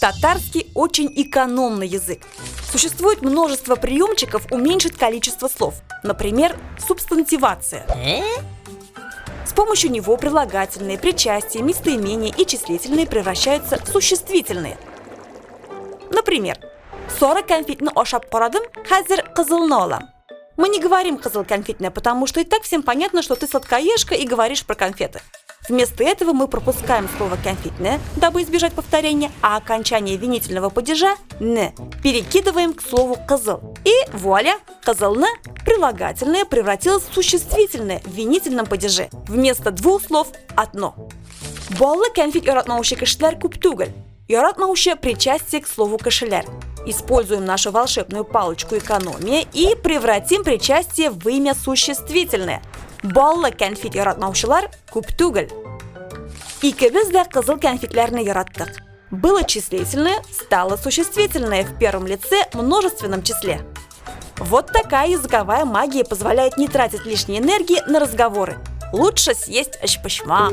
Татарский очень экономный язык. Существует множество приемчиков уменьшить количество слов. Например, субстантивация. С помощью него прилагательные, причастия, местоимения и числительные превращаются в существительные. Например, «Сора конфетны ошап корадым, хазир кызылны олам». Мы не говорим «кызыл конфетная», потому что и так всем понятно, что ты сладкоежка и говоришь про конфеты. Вместо этого мы пропускаем слово «конфетное», дабы избежать повторения, а окончание винительного падежа «не» перекидываем к слову «кызыл». И вуаля, «кызылны» прилагательное превратилось в существительное в винительном падеже. Вместо двух слов одно. Баллы конфет яратмауши кешелер күп түгел. Яратмауши причастие к слову кешелер. Используем нашу волшебную палочку экономия и превратим причастие в имя существительное. Баллы конфет яратмаушылар күп түгел. Икебез дә кызыл конфетләрне яраттык. Было числительное, стало существительное в первом лице множественном числе. Вот такая языковая магия позволяет не тратить лишней энергии на разговоры. Лучше съесть ашпашма.